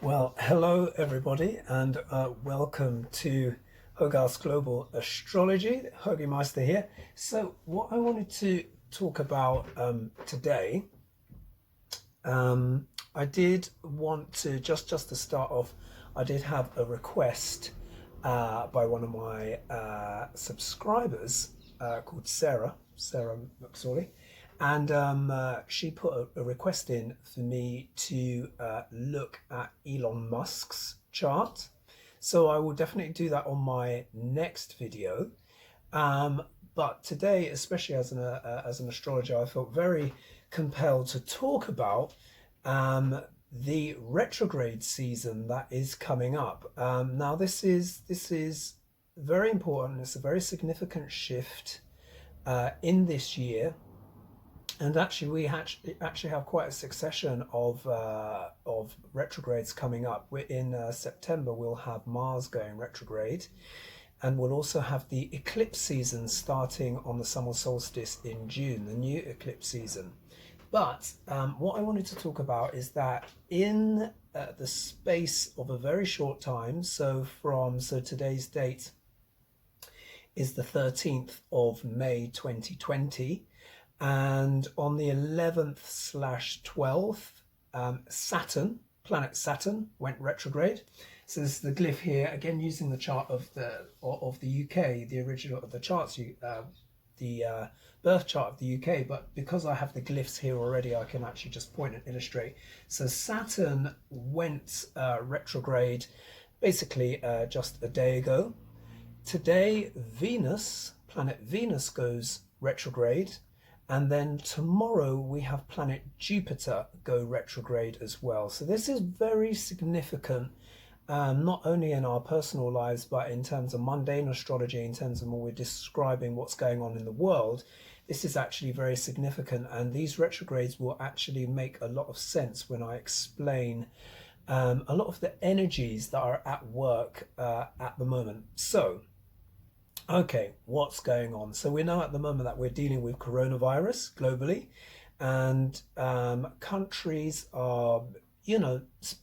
Well, hello everybody, and welcome to Hogarth's Global Astrology. Hoagie Meister here. So, what I wanted to talk about today, I did want to just to start off. I did have a request by one of my subscribers called Sarah McSorley, and she put a request in for me to look at Elon Musk's chart. So I will definitely do that on my next video. But today, especially as an astrologer, I felt very compelled to talk about the retrograde season that is coming up. Now, this is very important. It's a very significant shift in this year. And actually, we actually have quite a succession of retrogrades coming up. We're in September. We'll have Mars going retrograde, and we'll also have the eclipse season starting on the summer solstice in June, the new eclipse season. But what I wanted to talk about is that in the space of a very short time, so today's date is the 13th of May 2020. And on the 11th/12th, planet Saturn went retrograde. So this is the glyph here, again using the chart of the UK, the original of the charts, the birth chart of the UK. But because I have the glyphs here already, I can actually just point and illustrate. So Saturn went retrograde basically just a day ago. Today, planet Venus goes retrograde. And then tomorrow we have planet Jupiter go retrograde as well. So this is very significant, not only in our personal lives, but in terms of mundane astrology, in terms of when we're describing what's going on in the world. This is actually very significant, and these retrogrades will actually make a lot of sense when I explain a lot of the energies that are at work at the moment. So, okay, what's going on? So we know at the moment that we're dealing with coronavirus globally, and countries are,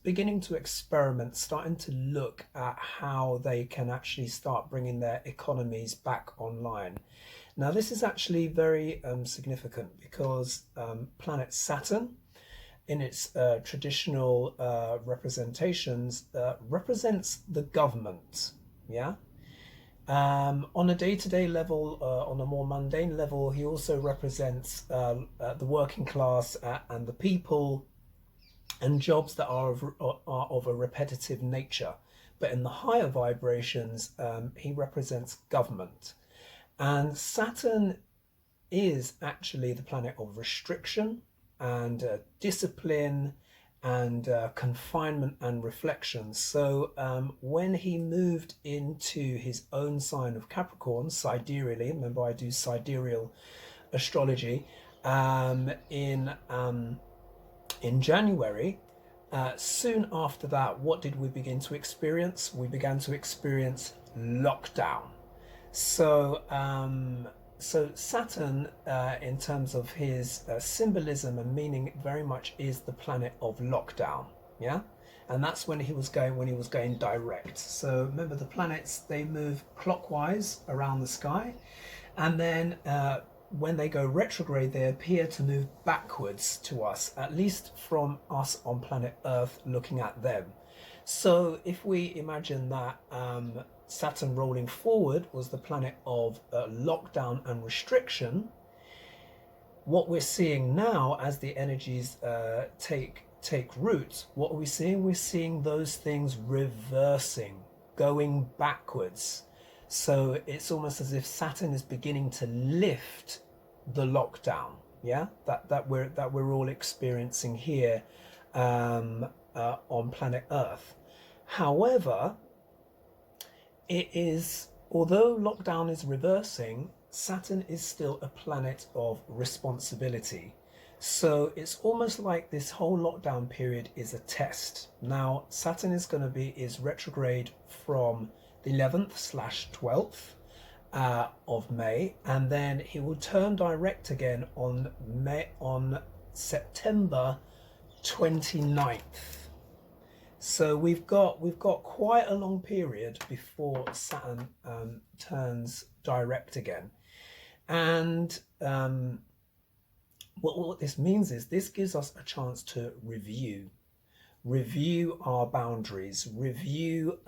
beginning to experiment, starting to look at how they can actually start bringing their economies back online. Now, this is actually very significant because planet Saturn, in its traditional representations, represents the government, yeah? On a day-to-day level, on a more mundane level, he also represents the working class and the people and jobs that are of a repetitive nature. But in the higher vibrations, he represents government. And Saturn is actually the planet of restriction and discipline and confinement and reflection. So when he moved into his own sign of Capricorn, sidereally, remember I do sidereal astrology, in January, soon after that, what did we begin to experience? We began to experience lockdown. So Saturn, in terms of his symbolism and meaning, very much is the planet of lockdown, yeah? And that's when he was going direct. So remember, the planets, they move clockwise around the sky, and then when they go retrograde, they appear to move backwards to us, at least from us on planet Earth looking at them. So if we imagine that Saturn rolling forward was the planet of lockdown and restriction, what we're seeing now as the energies take root, what are we seeing? We're seeing those things reversing, going backwards. So it's almost as if Saturn is beginning to lift the lockdown, yeah, that we're all experiencing here on planet Earth. However, although lockdown is reversing, Saturn is still a planet of responsibility. So it's almost like this whole lockdown period is a test. Now, Saturn is retrograde from the 11th/12th of May, and then he will turn direct again on September 29th. So we've got quite a long period before Saturn turns direct again, and what this means is this gives us a chance to review our boundaries, review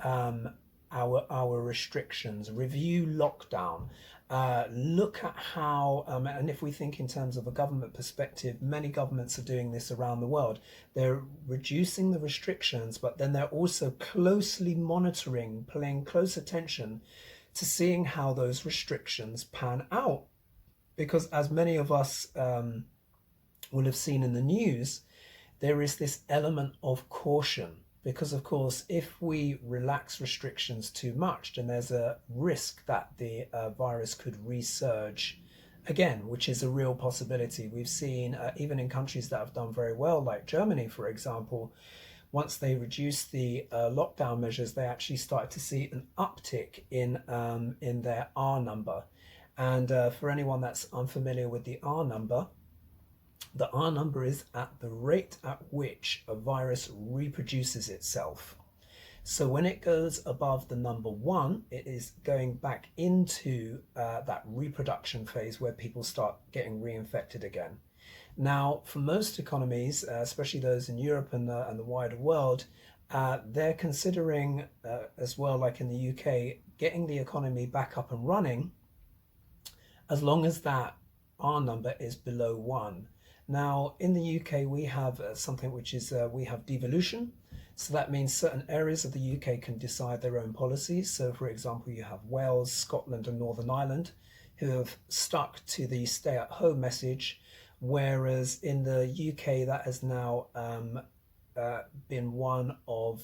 our restrictions, review lockdown, look at how, and if we think in terms of a government perspective, many governments are doing this around the world. They're reducing the restrictions, but then they're also closely monitoring, paying close attention to seeing how those restrictions pan out. Because as many of us will have seen in the news, there is this element of caution, because of course if we relax restrictions too much, then there's a risk that the virus could resurge again, which is a real possibility. We've seen even in countries that have done very well, like Germany for example, once they reduced the lockdown measures, they actually started to see an uptick in their R number. And for anyone that's unfamiliar with the R number is at the rate at which a virus reproduces itself. So when it goes above the number 1, it is going back into that reproduction phase where people start getting reinfected again. Now, for most economies, especially those in Europe and the wider world, they're considering as well, like in the UK, getting the economy back up and running as long as that R number is below 1. Now, in the UK, we have something which is we have devolution. So that means certain areas of the UK can decide their own policies. So, for example, you have Wales, Scotland, and Northern Ireland who have stuck to the stay-at-home message, whereas in the UK, that has now been one of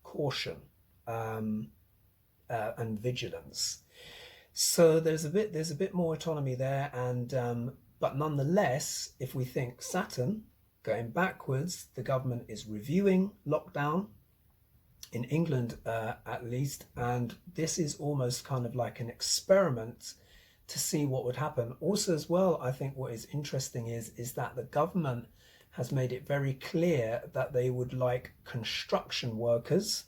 caution and vigilance. So there's a bit more autonomy there, and but nonetheless, if we think Saturn going backwards, the government is reviewing lockdown in England at least, and this is almost kind of like an experiment to see what would happen. Also as well, I think what is interesting is that the government has made it very clear that they would like construction workers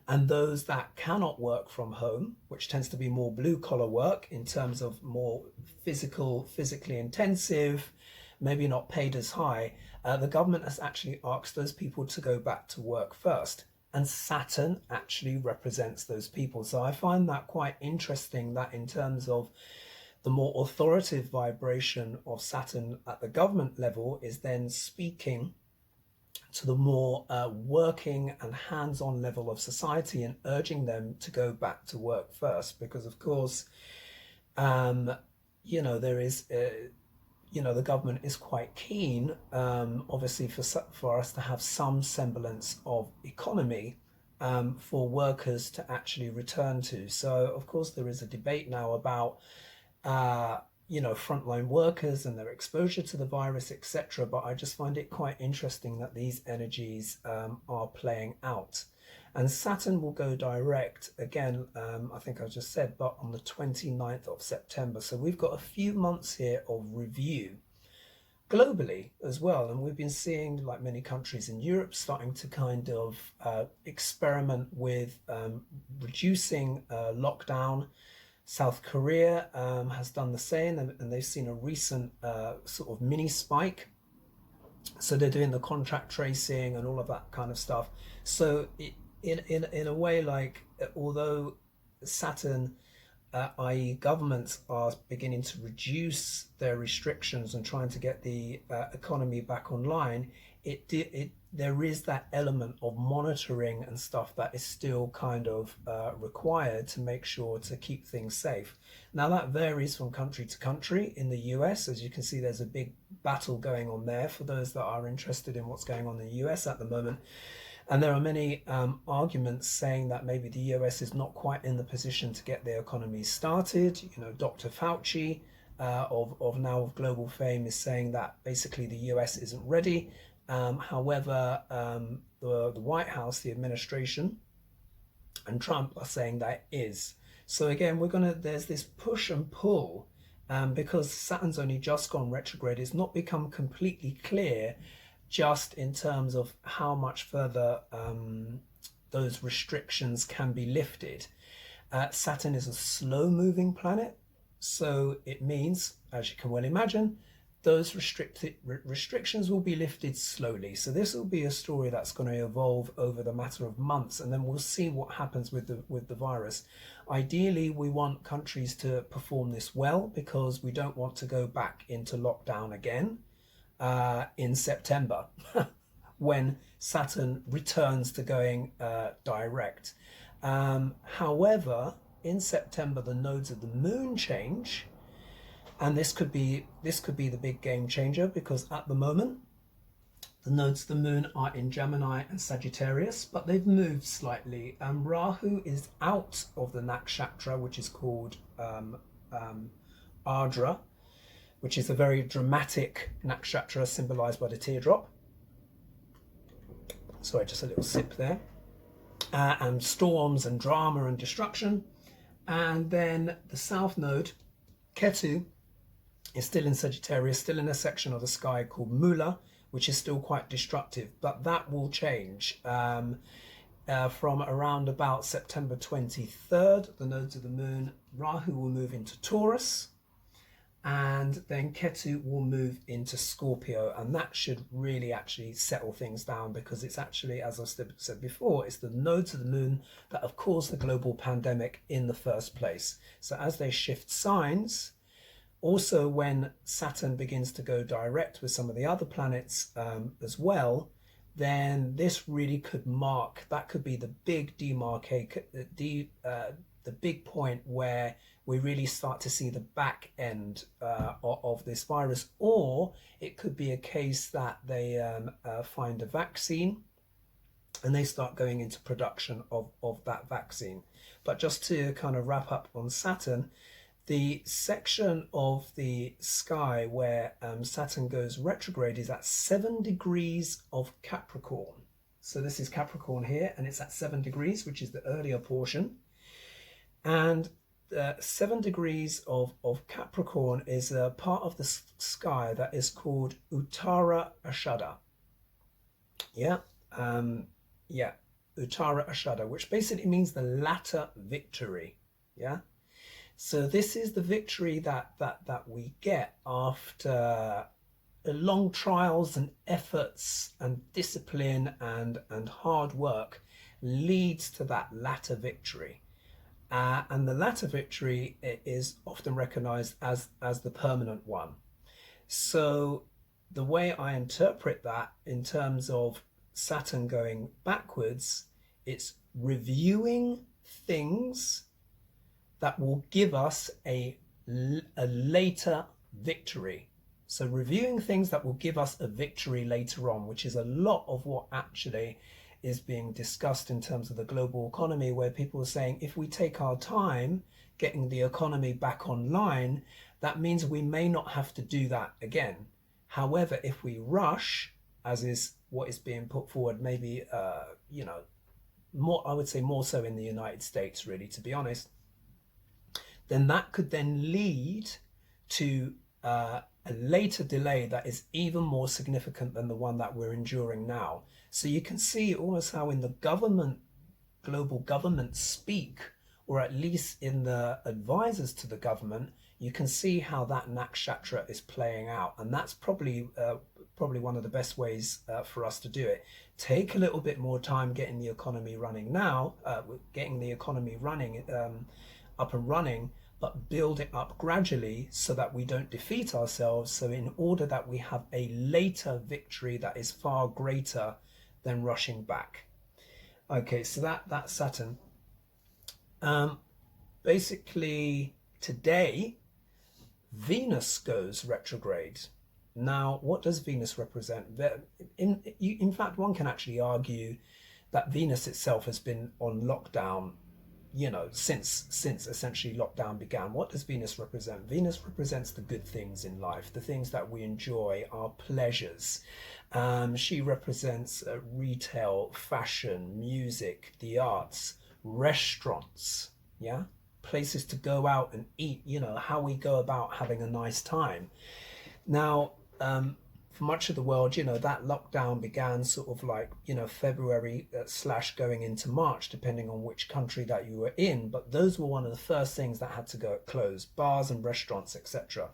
and those that cannot work from home, which tends to be more blue collar work in terms of more physically intensive, maybe not paid as high, the government has actually asked those people to go back to work first. And Saturn actually represents those people. So I find that quite interesting, that in terms of the more authoritative vibration of Saturn at the government level is then speaking to the more working and hands-on level of society and urging them to go back to work first, because of course there is the government is quite keen obviously for us to have some semblance of economy for workers to actually return to. So of course there is a debate now about frontline workers and their exposure to the virus, etc. But I just find it quite interesting that these energies are playing out. And Saturn will go direct again, I think I just said, but on the 29th of September. So we've got a few months here of review globally as well. And we've been seeing, like many countries in Europe, starting to kind of experiment with reducing lockdown. South Korea has done the same, and they've seen a recent sort of mini spike. So they're doing the contract tracing and all of that kind of stuff. So in a way, like, although Saturn, i.e. governments, are beginning to reduce their restrictions and trying to get the economy back online, there is that element of monitoring and stuff that is still kind of required to make sure to keep things safe. Now that varies from country to country. In the US, as you can see, there's a big battle going on there for those that are interested in what's going on in the US at the moment. And there are many arguments saying that maybe the US is not quite in the position to get their economy started. Dr. Fauci of global fame is saying that basically the US isn't ready. However, the White House, the administration, and Trump are saying that it is. So again, there's this push and pull, because Saturn's only just gone retrograde. It's not become completely clear just in terms of how much further those restrictions can be lifted. Saturn is a slow-moving planet, so it means, as you can well imagine, those restrictions will be lifted slowly. So this will be a story that's going to evolve over the matter of months, and then we'll see what happens with the virus. Ideally, we want countries to perform this well, because we don't want to go back into lockdown again in September when Saturn returns to going direct. However, in September the nodes of the moon change, and this could be the big game changer, because at the moment the nodes of the moon are in Gemini and Sagittarius, but they've moved slightly. Rahu is out of the nakshatra, which is called Ardra, which is a very dramatic nakshatra symbolized by the teardrop. Sorry, just a little sip there. And storms and drama and destruction. And then the south node, Ketu, is still in Sagittarius, still in a section of the sky called Mula, which is still quite destructive, but that will change from around about September 23rd. The nodes of the moon, Rahu will move into Taurus, and then Ketu will move into Scorpio, and that should really actually settle things down, because it's actually, as I've said before, it's the nodes of the moon that have caused the global pandemic in the first place. So as they shift signs, also when Saturn begins to go direct with some of the other planets as well, then this really could mark, that could be the big the big point where we really start to see the back end of this virus. Or it could be a case that they find a vaccine and they start going into production of that vaccine. But just to kind of wrap up on Saturn, the section of the sky where Saturn goes retrograde is at 7 degrees of Capricorn. So this is Capricorn here, and it's at 7 degrees, which is the earlier portion. And 7 degrees of Capricorn is a part of the sky that is called Uttara Ashada. Uttara Ashada, which basically means the latter victory. So this is the victory that we get after long trials and efforts and discipline and hard work leads to that latter victory. And the latter victory is often recognized as the permanent one. So the way I interpret that in terms of Saturn going backwards, it's reviewing things that will give us a later victory. So reviewing things that will give us a victory later on, which is a lot of what actually is being discussed in terms of the global economy, where people are saying if we take our time getting the economy back online, that means we may not have to do that again. However, if we rush, as is what is being put forward, maybe more, I would say more so in the United States, really, to be honest, then that could then lead to a later delay that is even more significant than the one that we're enduring now. So you can see almost how in the global government speak, or at least in the advisors to the government, you can see how that nakshatra is playing out. And that's probably one of the best ways for us to do it. Take a little bit more time getting the economy running now, up and running, but build it up gradually so that we don't defeat ourselves. So in order that we have a later victory that is far greater than rushing back. Okay, so that's Saturn. Basically today, Venus goes retrograde. Now, what does Venus represent? In fact, one can actually argue that Venus itself has been on lockdown, since essentially lockdown began. What does Venus represent? Venus represents the good things in life, the things that we enjoy, our pleasures. She represents retail, fashion, music, the arts, restaurants, places to go out and eat, how we go about having a nice time. Now, for much of the world, that lockdown began sort of like, February slash going into March, depending on which country that you were in. But those were one of the first things that had to go close, bars and restaurants, etc.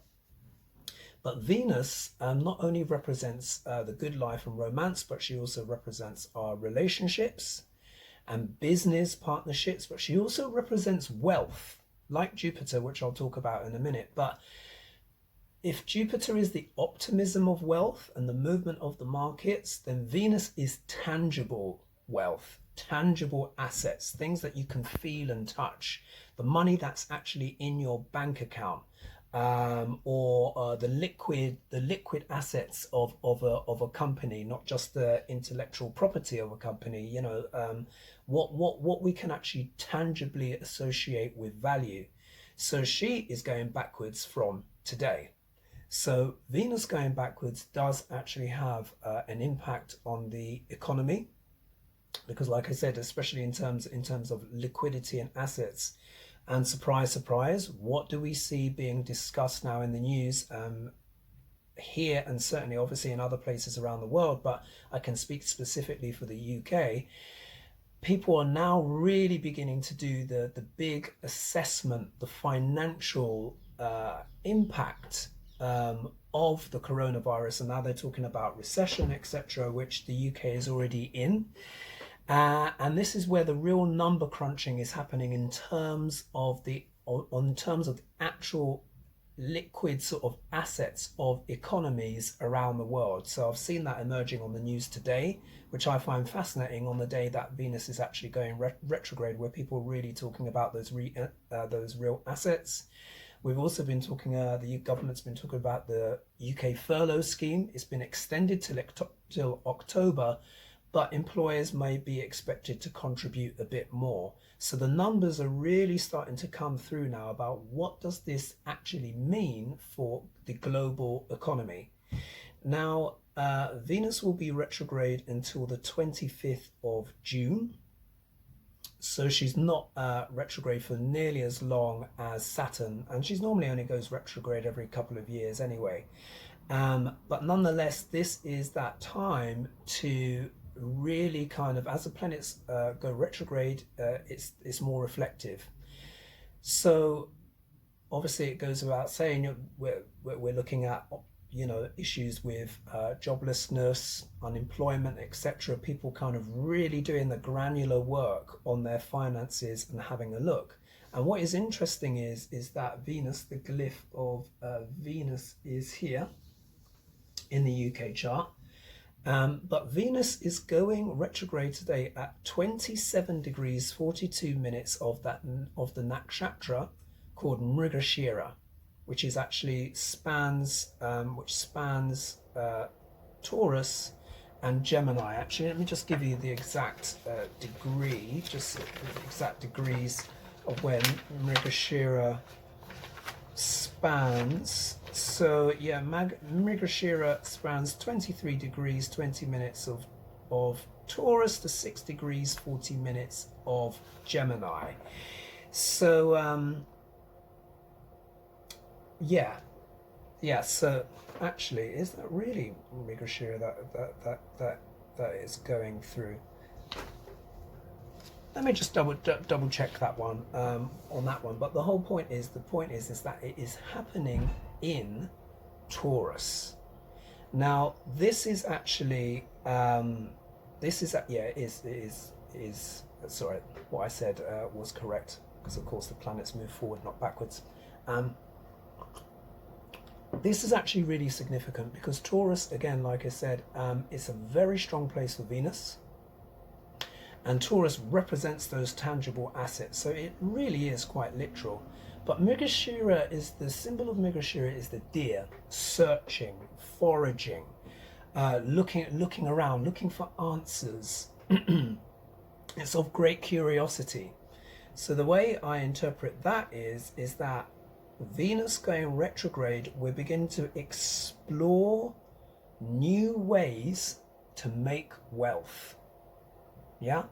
But Venus not only represents the good life and romance, but she also represents our relationships and business partnerships, but she also represents wealth, like Jupiter, which I'll talk about in a minute. But if Jupiter is the optimism of wealth and the movement of the markets, then Venus is tangible wealth, tangible assets, things that you can feel and touch, the money that's actually in your bank account, or the liquid assets of a company, not just the intellectual property of a company. What we can actually tangibly associate with value. So she is going backwards from today. So Venus going backwards does actually have an impact on the economy, because, like I said, especially in terms of liquidity and assets. And surprise, surprise, what do we see being discussed now in the news here, and certainly obviously in other places around the world, but I can speak specifically for the UK. People are now really beginning to do the big assessment, the financial impact of the coronavirus, and now they're talking about recession, etc., which the UK is already in. And this is where the real number crunching is happening in terms of the actual liquid sort of assets of economies around the world. So I've seen that emerging on the news today, which I find fascinating, on the day that Venus is actually going retrograde, where people are really talking about those real assets. We've also been talking, the government's been talking about the UK furlough scheme. It's been extended till October, but employers may be expected to contribute a bit more. So the numbers are really starting to come through now about what does this actually mean for the global economy. Now, Venus will be retrograde until the 25th of June. So she's not retrograde for nearly as long as Saturn, and she's normally only goes retrograde every couple of years anyway. But nonetheless, this is that time to really kind of, as the planets go retrograde, it's more reflective. So obviously it goes without saying, we're looking at issues with joblessness, unemployment, etc. People kind of really doing the granular work on their finances and having a look. And what is interesting is that Venus, the glyph of Venus, is here in the UK chart. But Venus is going retrograde today at 27 degrees 42 minutes of the nakshatra called Mrigashira, which is actually spans Taurus and Gemini. Actually, let me just give you the exact degree, just the exact degrees of where Mrigashira spans. So yeah, Mrigashira spans 23 degrees 20 minutes of Taurus to 6 degrees 40 minutes of Gemini. So yeah, so actually, is that really Mrigashira that is going through? Let me just double check that one on that one. But the whole point is that it is happening in Taurus. Now this is actually sorry, what I said was correct, because of course the planets move forward, not backwards. This is actually really significant because Taurus, again, like I said, it's a very strong place for Venus. And Taurus represents those tangible assets. So it really is quite literal. But Mrigashira is, the symbol of Mrigashira is the deer, searching, foraging, looking around, looking for answers. It's of great curiosity. So the way I interpret that is that Venus going retrograde, we're beginning to explore new ways to make wealth. Yeah?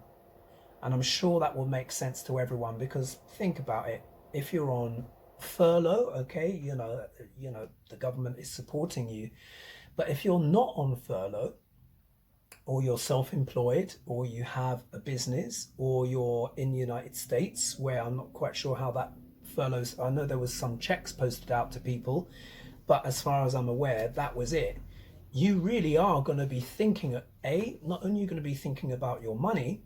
And I'm sure that will make sense to everyone, because think about it. If you're on furlough, okay, the government is supporting you, But if you're not on furlough, or you're self-employed, or you have a business, or you're in the United States, where I'm not quite sure how that furloughs, I know there was some checks posted out to people, but as far as I'm aware, that was it. You really are going to be thinking, not only are you going to be thinking about your money,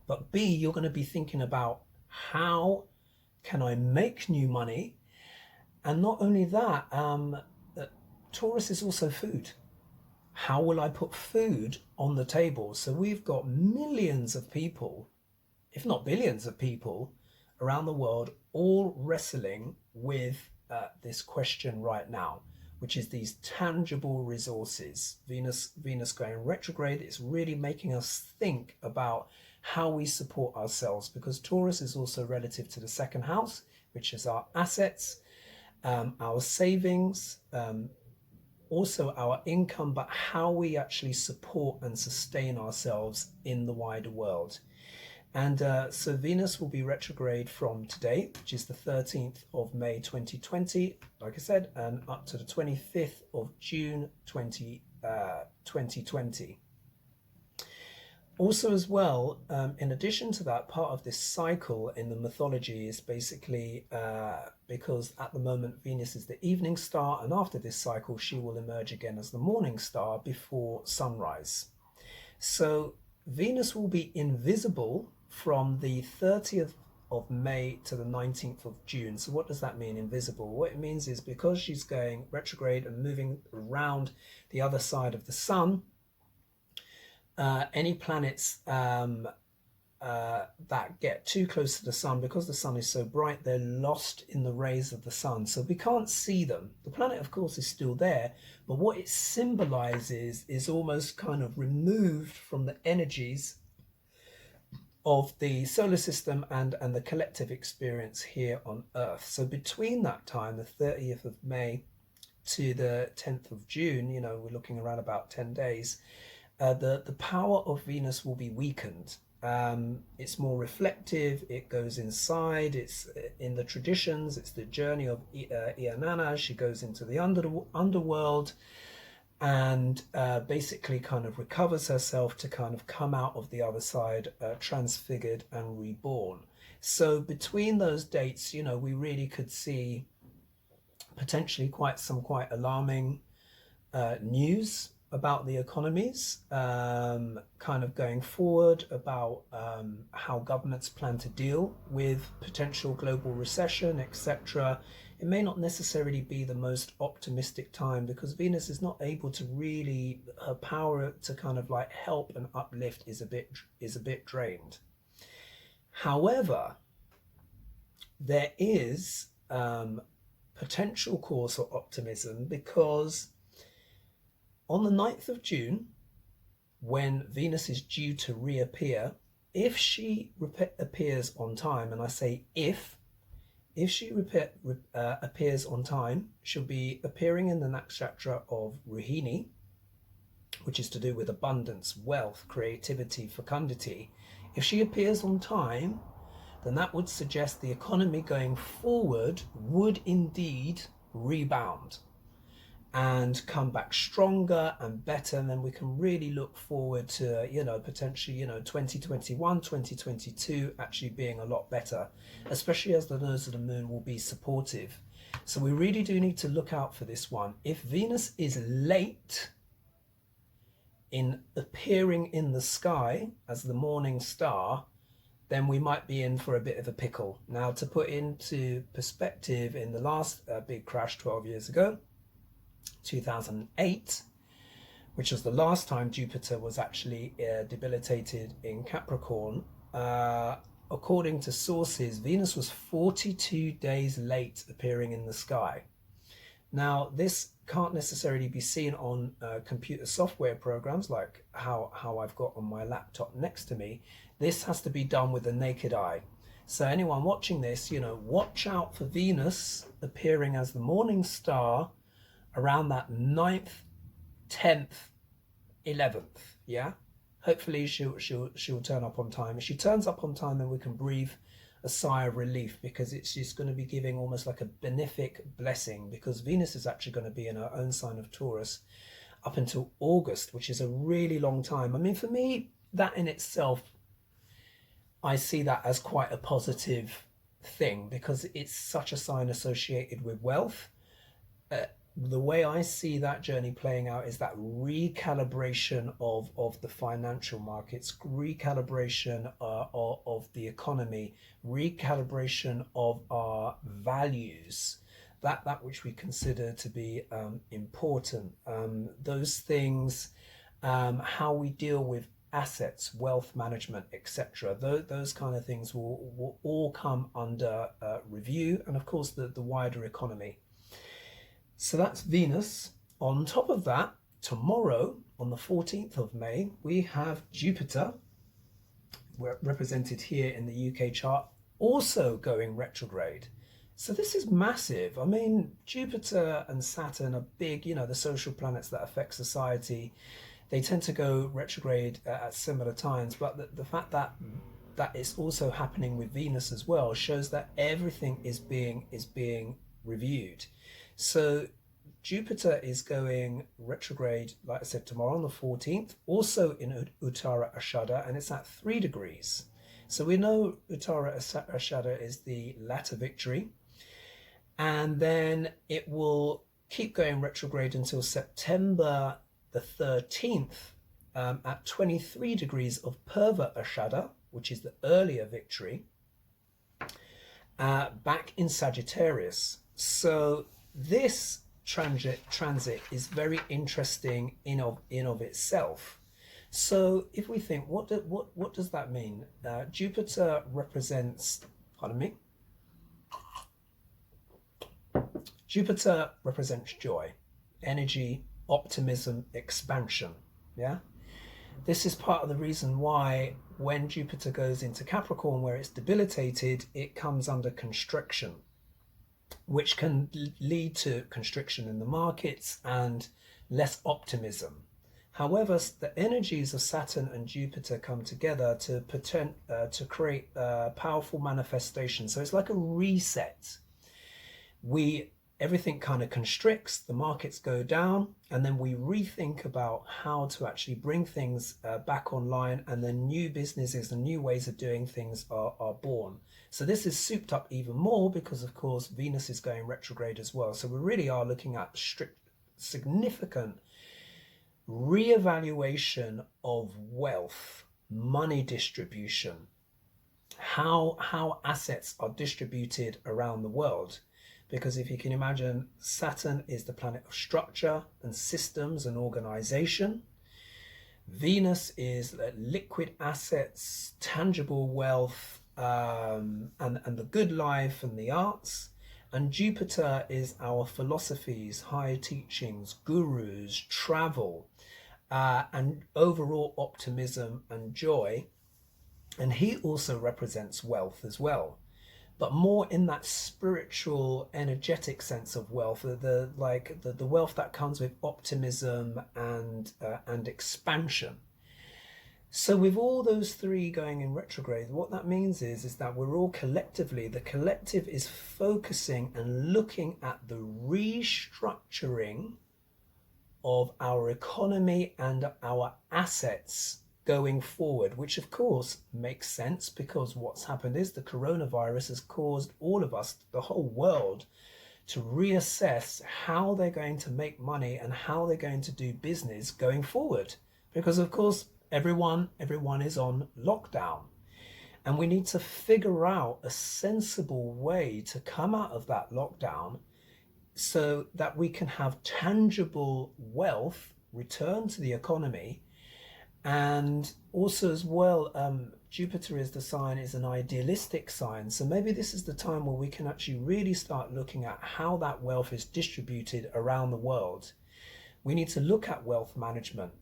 but B, you're going to be thinking about how can I make new money? And not only that, Taurus is also food. How will I put food on the table? So we've got millions of people, if not billions of people around the world, all wrestling with this question right now, which is these tangible resources. Venus going retrograde is really making us think about how we support ourselves, because Taurus is also relative to the second house, which is our assets, our savings, also our income, but how we actually support and sustain ourselves in the wider world. And so Venus will be retrograde from today, which is the 13th of May 2020, like I said, and up to the 25th of June 2020. Also as well, in addition to that, part of this cycle in the mythology is basically because at the moment Venus is the evening star, and after this cycle she will emerge again as the morning star before sunrise. So Venus will be invisible from the 30th of May to the 19th of June. So what does that mean, invisible? What it means is because she's going retrograde and moving around the other side of the sun, any planets that get too close to the sun, because the sun is so bright, they're lost in the rays of the sun. So we can't see them. The planet, of course, is still there, but what it symbolizes is almost kind of removed from the energies of the solar system and the collective experience here on Earth. So between that time, the 30th of May to the 10th of June, you know, we're looking around about 10 days, the power of Venus will be weakened. It's more reflective, it goes inside, it's in the traditions, it's the journey of Ianana. She goes into the underworld and basically kind of recovers herself to kind of come out of the other side transfigured and reborn. So between those dates, you know, we really could see potentially quite alarming news about the economies, kind of going forward, about how governments plan to deal with potential global recession, etc. It may not necessarily be the most optimistic time, because Venus is not able to really, her power to kind of like help and uplift is a bit drained. However, there is potential cause for optimism, because on the 9th of June, when Venus is due to reappear, if she appears on time, and I say if she appears on time, she'll be appearing in the nakshatra of Rohini, which is to do with abundance, wealth, creativity, fecundity. If she appears on time, then that would suggest the economy going forward would indeed rebound and come back stronger and better, and then we can really look forward to, you know, potentially, you know, 2021, 2022 actually being a lot better, especially as the nose of the moon will be supportive. So we really do need to look out for this one. If Venus is late in appearing in the sky as the morning star, then we might be in for a bit of a pickle. Now, to put into perspective, in the last big crash 12 years ago, 2008, which was the last time Jupiter was actually debilitated in Capricorn, according to sources, Venus was 42 days late appearing in the sky. Now, this can't necessarily be seen on computer software programs like how I've got on my laptop next to me. This has to be done with the naked eye. So anyone watching this, you know, watch out for Venus appearing as the morning star around that 9th, 10th, 11th, yeah? Hopefully she'll turn up on time. If she turns up on time, then we can breathe a sigh of relief, because it's just going to be giving almost like a benefic blessing, because Venus is actually going to be in her own sign of Taurus up until August, which is a really long time. I mean, for me, that in itself, I see that as quite a positive thing, because it's such a sign associated with wealth. The way I see that journey playing out is that recalibration of the financial markets, recalibration of the economy, recalibration of our values, that which we consider to be important. Those things, how we deal with assets, wealth management, etc. Those kind of things will all come under review, and of course the wider economy. So that's Venus. On top of that, tomorrow, on the 14th of May, we have Jupiter, represented here in the UK chart, also going retrograde. So this is massive. I mean, Jupiter and Saturn are big, the social planets that affect society. They tend to go retrograde at similar times, but the fact that it's also happening with Venus as well shows that everything is being reviewed. So Jupiter is going retrograde, like I said, tomorrow on the 14th, also in Uttara Ashada, and it's at 3 degrees. So we know Uttara Ashada is the latter victory, and then it will keep going retrograde until September the 13th at 23 degrees of Purva Ashada, which is the earlier victory, back in Sagittarius. So this transit is very interesting in of itself. So if we think, what does that mean? Jupiter represents, pardon me, Jupiter represents joy, energy, optimism, expansion. Yeah, this is part of the reason why when Jupiter goes into Capricorn, where it's debilitated, it comes under constriction, which can lead to constriction in the markets and less optimism. However, the energies of Saturn and Jupiter come together to create a powerful manifestation. So it's like a reset. Everything kind of constricts, the markets go down, and then we rethink about how to actually bring things back online, and then new businesses and new ways of doing things are born. So this is souped up even more because, of course, Venus is going retrograde as well. So we really are looking at significant reevaluation of wealth, money distribution, how assets are distributed around the world. Because if you can imagine, Saturn is the planet of structure and systems and organization. Venus is liquid assets, tangible wealth, and the good life and the arts. And Jupiter is our philosophies, higher teachings, gurus, travel, and overall optimism and joy. And he also represents wealth as well, but more in that spiritual, energetic sense of wealth, the wealth that comes with optimism and expansion. So with all those three going in retrograde, what that means is that we're all collectively, the collective is focusing and looking at the restructuring of our economy and our assets going forward, which of course makes sense, because what's happened is the coronavirus has caused all of us, the whole world, to reassess how they're going to make money and how they're going to do business going forward, because of course everyone is on lockdown, and we need to figure out a sensible way to come out of that lockdown so that we can have tangible wealth return to the economy. And also as well, Jupiter is an idealistic sign. So maybe this is the time where we can actually really start looking at how that wealth is distributed around the world. We need to look at wealth management.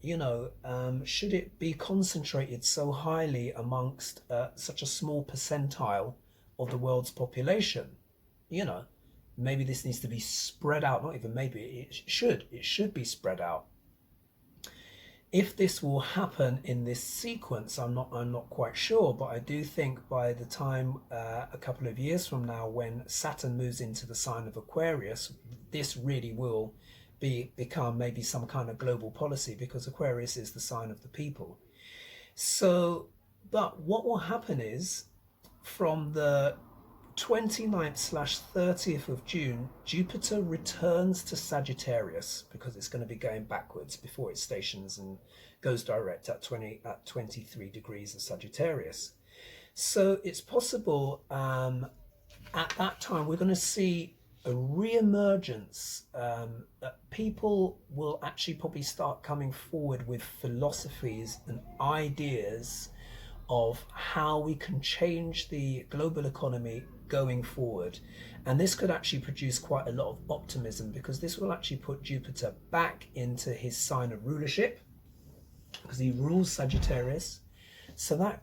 Should it be concentrated so highly amongst such a small percentile of the world's population? Maybe this needs to be spread out. Not even maybe, it should be spread out. If this will happen in this sequence, I'm not quite sure, but I do think by the time a couple of years from now, when Saturn moves into the sign of Aquarius, this really will become maybe some kind of global policy, because Aquarius is the sign of the people. So, but what will happen is, from the 29th/30th of June, Jupiter returns to Sagittarius, because it's going to be going backwards before it stations and goes direct at 23 degrees of Sagittarius. So it's possible at that time we're going to see a re-emergence, that people will actually probably start coming forward with philosophies and ideas of how we can change the global economy going forward. And this could actually produce quite a lot of optimism, because this will actually put Jupiter back into his sign of rulership, because he rules Sagittarius. So that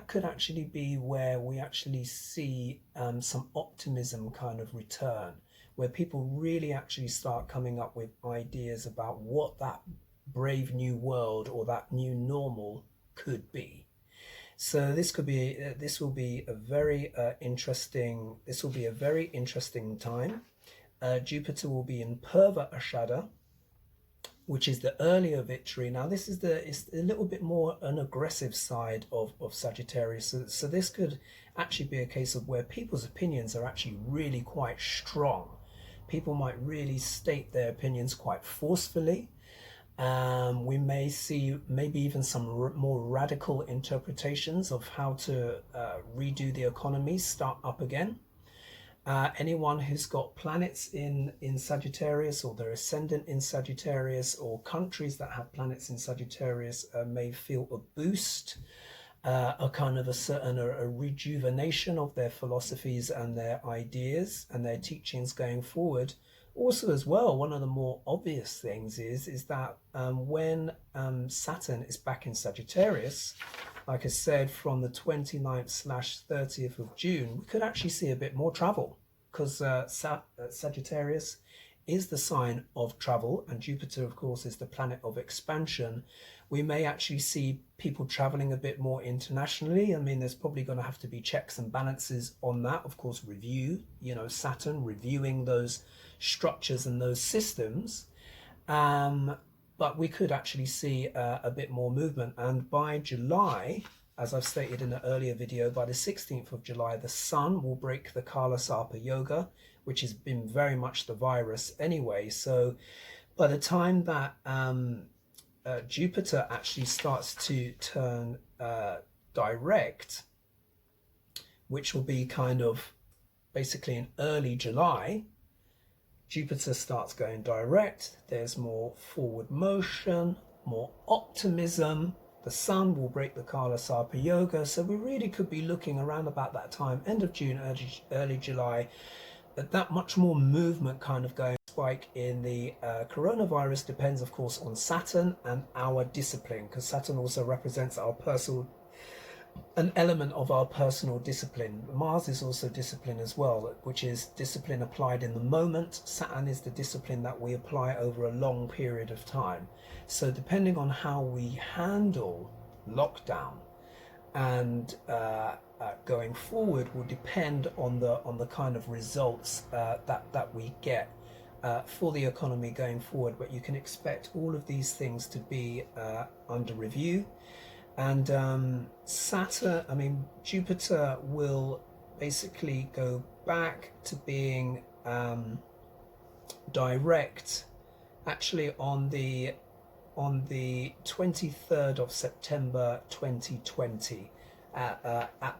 could actually be where we actually see some optimism kind of return, where people really actually start coming up with ideas about what that brave new world or that new normal could be. So this will be a very interesting. This will be a very interesting time. Jupiter will be in Purva Ashada, which is the earlier victory. Now this is it's a little bit more an aggressive side of Sagittarius. So this could actually be a case of where people's opinions are actually really quite strong. People might really state their opinions quite forcefully. We may see maybe even some more radical interpretations of how to redo the economy, start up again. Anyone who's got planets in Sagittarius, or their ascendant in Sagittarius, or countries that have planets in Sagittarius, may feel a boost, a kind of a rejuvenation of their philosophies and their ideas and their teachings going forward. Also, as well, one of the more obvious things is that when Saturn is back in Sagittarius, like I said, from the 29th/30th of June, we could actually see a bit more travel, because Sagittarius is the sign of travel, and Jupiter, of course, is the planet of expansion. We may actually see people traveling a bit more internationally. I mean, there's probably going to have to be checks and balances on that. Of course, Saturn reviewing those structures and those systems. But we could actually see a bit more movement. And by July, as I've stated in an earlier video, by the 16th of July, the Sun will break the Kala Sarpa Yoga, which has been very much the virus anyway. So by the time that Jupiter actually starts to turn direct, which will be kind of basically in early July, Jupiter starts going direct. There's more forward motion, more optimism. The Sun will break the Kala Sarpa Yoga. So we really could be looking around about that time, end of June, early July, that much more movement kind of going. Spike in the coronavirus depends, of course, on Saturn and our discipline, because Saturn also represents an element of our personal discipline. Mars is also discipline as well, which is discipline applied in the moment. Saturn is the discipline that we apply over a long period of time. So depending on how we handle lockdown and going forward will depend on the kind of results that we get for the economy going forward. But you can expect all of these things to be under review. And Jupiter will basically go back to being direct actually on the 23rd of September 2020 at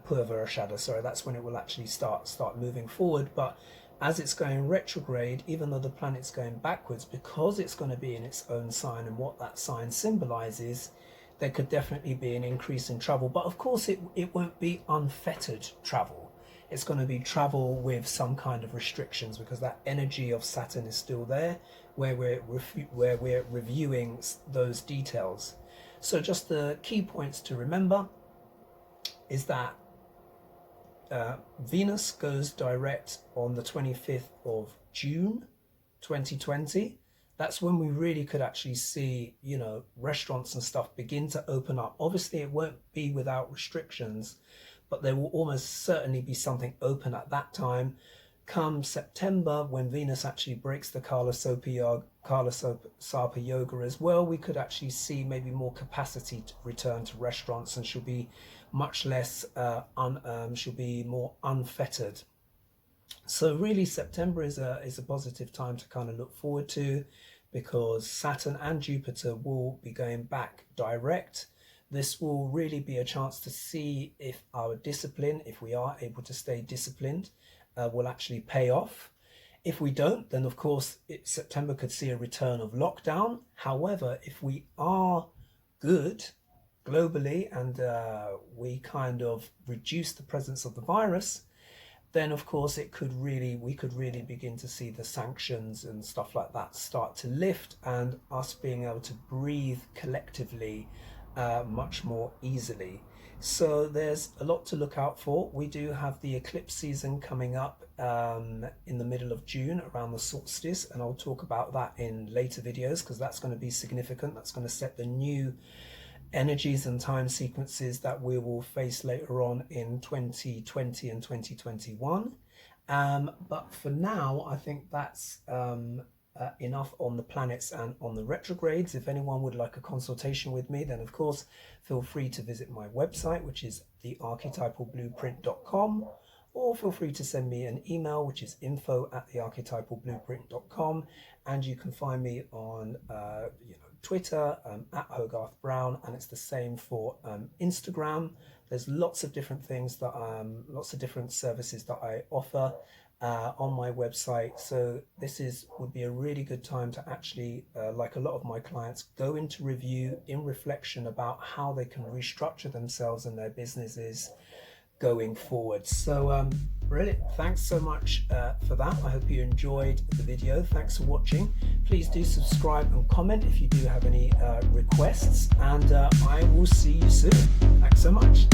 Purva Ashada. Sorry, that's when it will actually start moving forward. But as it's going retrograde, even though the planet's going backwards, because it's going to be in its own sign and what that sign symbolizes, there could definitely be an increase in travel. But of course, it won't be unfettered travel. It's going to be travel with some kind of restrictions, because that energy of Saturn is still there, where we're reviewing those details. So just the key points to remember is that Venus goes direct on the 25th of June 2020. that's when we really could actually see, you know, restaurants and stuff begin to open up. Obviously, it won't be without restrictions, but there will almost certainly be something open at that time. Come September, when Venus actually breaks the Kala Sarpa Yoga as well, we could actually see maybe more capacity to return to restaurants, and she'll be much less, she'll be more unfettered. So really, September is a positive time to kind of look forward to, because Saturn and Jupiter will be going back direct. This will really be a chance to see if our discipline, if we are able to stay disciplined, will actually pay off. If we don't, then of course September could see a return of lockdown. However, if we are good globally and we kind of reduce the presence of the virus, then of course we could really begin to see the sanctions and stuff like that start to lift, and us being able to breathe collectively much more easily. So there's a lot to look out for. We do have the eclipse season coming up in the middle of June around the solstice, and I'll talk about that in later videos, because that's going to be significant. That's going to set the new energies and time sequences that we will face later on in 2020 and 2021. But for now, I think that's enough on the planets and on the retrogrades. If anyone would like a consultation with me, then of course feel free to visit my website, which is thearchetypalblueprint.com, or feel free to send me an email, which is info@thearchetypalblueprint.com, and you can find me on Twitter at Hogarth Brown, and it's the same for Instagram. There's lots of different things that lots of different services that I offer on my website. So this would be a really good time to actually, like a lot of my clients, go into review in reflection about how they can restructure themselves and their businesses going forward. So brilliant. Thanks so much for that. I hope you enjoyed the video. Thanks for watching. Please do subscribe and comment if you do have any requests, and I will see you soon. Thanks so much.